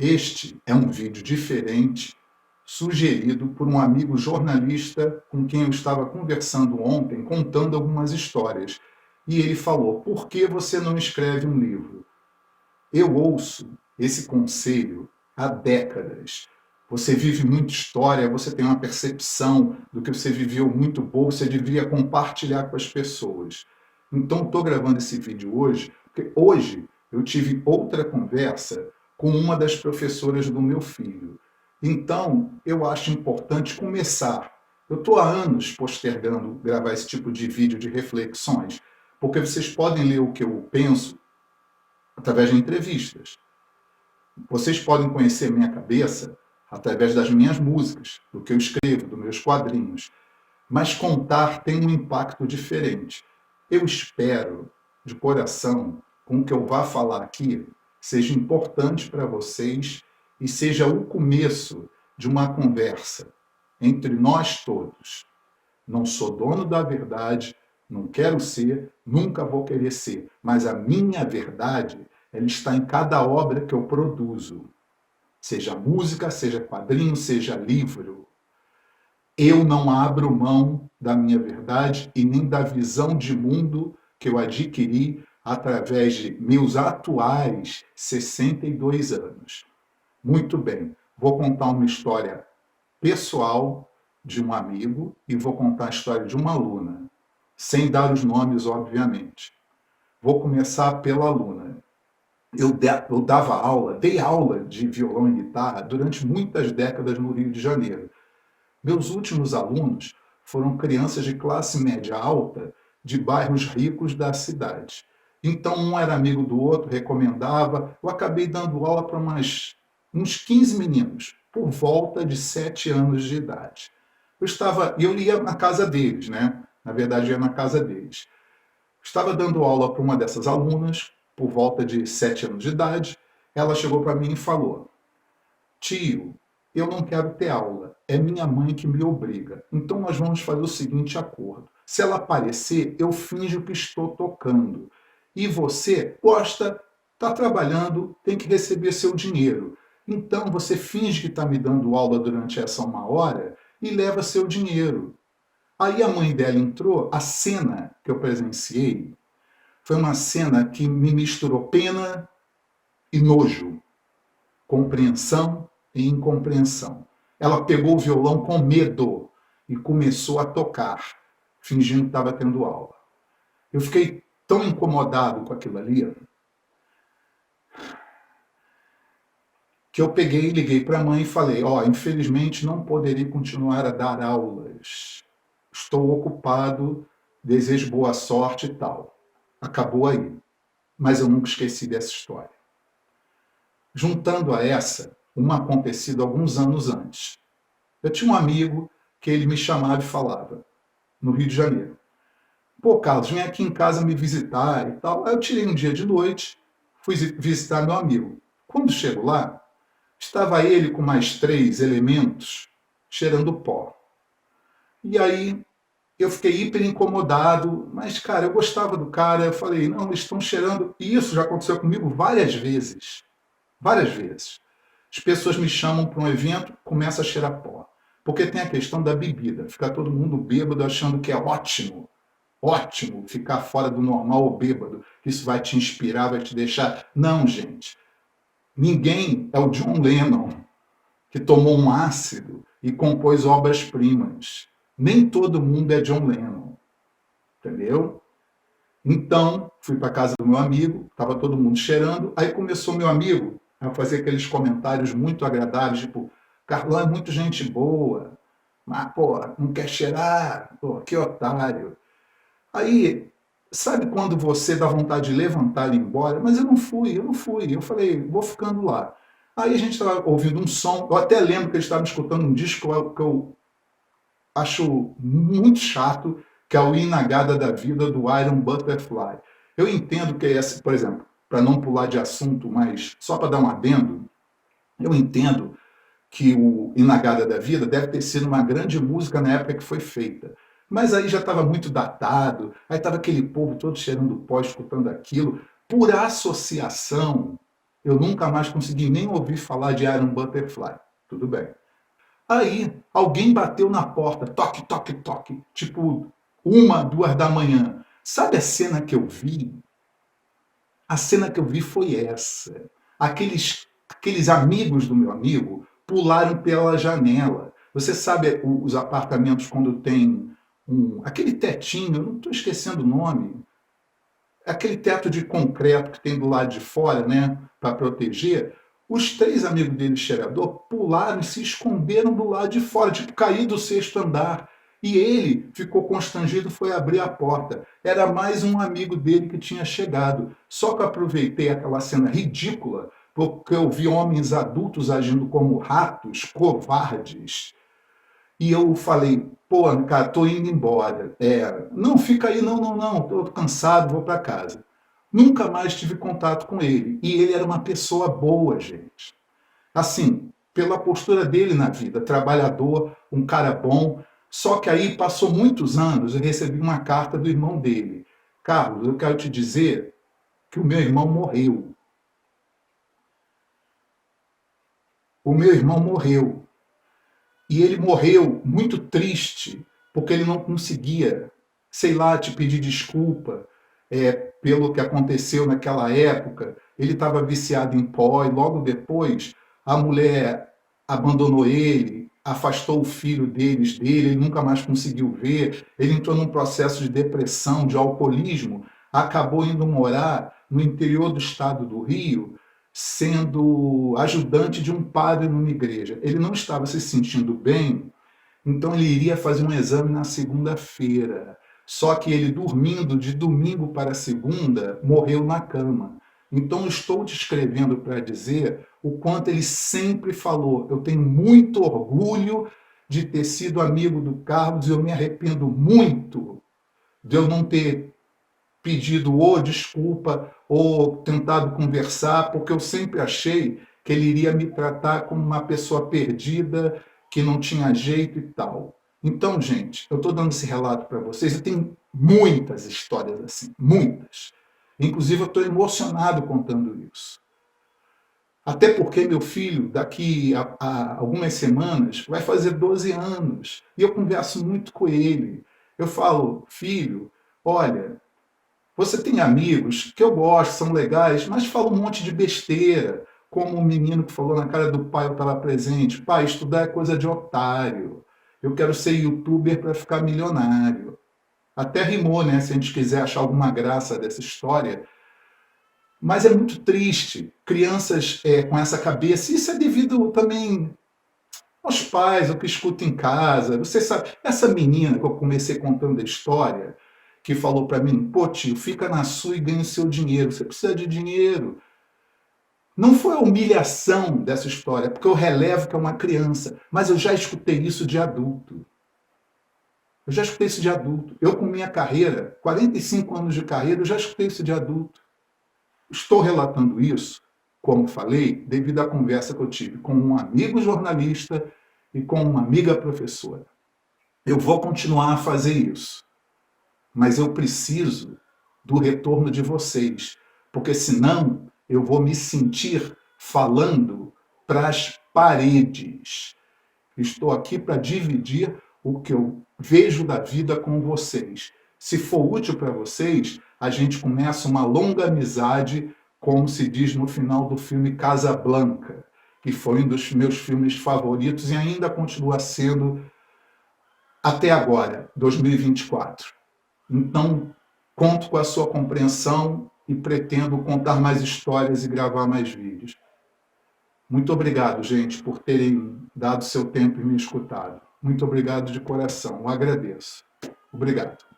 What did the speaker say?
Este é um vídeo diferente, sugerido por um amigo jornalista com quem eu estava conversando ontem, contando algumas histórias. E ele falou: por que você não escreve um livro? Eu ouço esse conselho há décadas. Você vive muita história, você tem uma percepção do que você viveu muito boa, você deveria compartilhar com as pessoas. Então, estou gravando esse vídeo hoje, porque hoje eu tive outra conversa com uma das professoras do meu filho. Então, eu acho importante começar. Eu estou há anos postergando gravar esse tipo de vídeo de reflexões, porque vocês podem ler o que eu penso através de entrevistas. Vocês podem conhecer minha cabeça através das minhas músicas, do que eu escrevo, dos meus quadrinhos. Mas contar tem um impacto diferente. Eu espero, de coração, com o que eu vá falar aqui, seja importante para vocês e seja o começo de uma conversa entre nós todos. Não sou dono da verdade, não quero ser, nunca vou querer ser, mas a minha verdade, ela está em cada obra que eu produzo. Seja música, seja quadrinho, seja livro. Eu não abro mão da minha verdade e nem da visão de mundo que eu adquiri através de meus atuais 62 anos. Muito bem, vou contar uma história pessoal de um amigo e vou contar a história de uma aluna, sem dar os nomes, obviamente. Vou começar pela aluna. Eu dava aula, dei aula de violão e guitarra durante muitas décadas no Rio de Janeiro. Meus últimos alunos foram crianças de classe média alta de bairros ricos da cidade. Então, um era amigo do outro, recomendava. Eu acabei dando aula para uns 15 meninos, por volta de 7 anos de idade. Eu ia na casa deles, né? Na verdade, eu ia na casa deles. Estava dando aula para uma dessas alunas, por volta de 7 anos de idade. Ela chegou para mim e falou: tio, eu não quero ter aula, é minha mãe que me obriga. Então nós vamos fazer o seguinte acordo. Se ela aparecer, eu finjo que estou tocando. E você gosta, está trabalhando, tem que receber seu dinheiro. Então você finge que está me dando aula durante essa 1 hora e leva seu dinheiro. Aí a mãe dela entrou, a cena que eu presenciei foi uma cena que me misturou pena e nojo, compreensão e incompreensão. Ela pegou o violão com medo e começou a tocar, fingindo que estava tendo aula. Eu fiquei tão incomodado com aquilo ali que eu peguei e liguei para a mãe e falei: infelizmente não poderei continuar a dar aulas. Estou ocupado, desejo boa sorte e tal. Acabou aí. Mas eu nunca esqueci dessa história. Juntando a essa, uma acontecida alguns anos antes. Eu tinha um amigo que ele me chamava e falava, no Rio de Janeiro: pô, Carlos, vem aqui em casa me visitar e tal. Aí eu tirei um dia de noite, fui visitar meu amigo. Quando chego lá, estava ele com mais 3 elementos cheirando pó. E aí eu fiquei hiper incomodado, mas, cara, eu gostava do cara. Eu falei: não, eles estão cheirando. E isso já aconteceu comigo várias vezes. Várias vezes. As pessoas me chamam para um evento, começa a cheirar pó. Porque tem a questão da bebida. Fica todo mundo bêbado achando que é ótimo. Ótimo ficar fora do normal ou bêbado. Isso vai te inspirar, vai te deixar. Não, gente. Ninguém é o John Lennon, que tomou um ácido e compôs obras-primas. Nem todo mundo é John Lennon. Entendeu? Então, fui para casa do meu amigo, estava todo mundo cheirando. Aí começou meu amigo a fazer aqueles comentários muito agradáveis, tipo: Carlão é muito gente boa, mas, pô, não quer cheirar, pô, que otário. Aí, sabe quando você dá vontade de levantar e ir embora? Mas eu não fui. Eu falei: vou ficando lá. Aí a gente estava ouvindo um som, eu até lembro que eles estavam escutando um disco que eu acho muito chato, que é o Inagada da Vida, do Iron Butterfly. Eu entendo que esse, por exemplo, para não pular de assunto, mas só para dar um adendo, eu entendo que o Inagada da Vida deve ter sido uma grande música na época que foi feita. Mas aí já estava muito datado, aí estava aquele povo todo cheirando pó, escutando aquilo. Por associação, Eu nunca mais consegui nem ouvir falar de Iron Butterfly. Tudo bem. Aí, alguém bateu na porta, toque, toque, toque, tipo 1, 2 da manhã. Sabe a cena que eu vi? A cena que eu vi foi essa. Aqueles amigos do meu amigo pularam pela janela. Você sabe os apartamentos quando tem aquele tetinho, eu não estou esquecendo o nome, aquele teto de concreto que tem do lado de fora, né, para proteger. Os 3 amigos dele, cheirador, pularam e se esconderam do lado de fora, tipo, cair do 6º andar. E ele ficou constrangido, foi abrir a porta. Era mais um amigo dele que tinha chegado. Só que eu aproveitei aquela cena ridícula, porque eu vi homens adultos agindo como ratos, covardes. E eu falei, pô, cara, tô indo embora. Não, fica aí, não, não, não, tô cansado, vou para casa. Nunca mais tive contato com ele. E ele era uma pessoa boa, gente. Assim, pela postura dele na vida, trabalhador, um cara bom. Só que aí passou muitos anos, eu recebi uma carta do irmão dele. Carlos, eu quero te dizer que o meu irmão morreu. O meu irmão morreu. E ele morreu muito triste, porque ele não conseguia, sei lá, te pedir desculpa pelo que aconteceu naquela época. Ele estava viciado em pó e logo depois a mulher abandonou ele, afastou o filho dele, ele nunca mais conseguiu ver. Ele entrou num processo de depressão, de alcoolismo, acabou indo morar no interior do estado do Rio, sendo ajudante de um padre numa igreja. Ele não estava se sentindo bem, então ele iria fazer um exame na segunda-feira. Só que ele, dormindo de domingo para segunda, morreu na cama. Então estou descrevendo para dizer o quanto ele sempre falou. Eu tenho muito orgulho de ter sido amigo do Carlos e eu me arrependo muito de eu não ter pedido ou desculpa ou tentado conversar, porque eu sempre achei que ele iria me tratar como uma pessoa perdida, que não tinha jeito e tal. Então, gente, eu estou dando esse relato para vocês. Eu tenho muitas histórias assim, muitas. Inclusive, eu estou emocionado contando isso. Até porque meu filho, daqui a algumas semanas, vai fazer 12 anos. E eu converso muito com ele. Eu falo, filho, olha, você tem amigos que eu gosto, são legais, mas falam um monte de besteira, como o menino que falou na cara do pai, eu estava presente. Pai, estudar é coisa de otário. Eu quero ser youtuber para ficar milionário. Até rimou, né? Se a gente quiser achar alguma graça dessa história. Mas é muito triste. Crianças com essa cabeça. Isso é devido também aos pais, ao que escuta em casa. Você sabe, essa menina que eu comecei contando a história, que falou para mim, pô tio, fica na sua e ganha o seu dinheiro, você precisa de dinheiro. Não foi a humilhação dessa história, porque eu relevo que é uma criança, mas eu já escutei isso de adulto. Eu já escutei isso de adulto. Eu, com minha carreira, 45 anos de carreira, eu já escutei isso de adulto. Estou relatando isso, como falei, devido à conversa que eu tive com um amigo jornalista e com uma amiga professora. Eu vou continuar a fazer isso, mas eu preciso do retorno de vocês, porque senão eu vou me sentir falando para as paredes. Estou aqui para dividir o que eu vejo da vida com vocês. Se for útil para vocês, a gente começa uma longa amizade, como se diz no final do filme Casablanca, que foi um dos meus filmes favoritos e ainda continua sendo até agora, 2024. Então, conto com a sua compreensão e pretendo contar mais histórias e gravar mais vídeos. Muito obrigado, gente, por terem dado seu tempo e me escutado. Muito obrigado de coração, eu agradeço. Obrigado.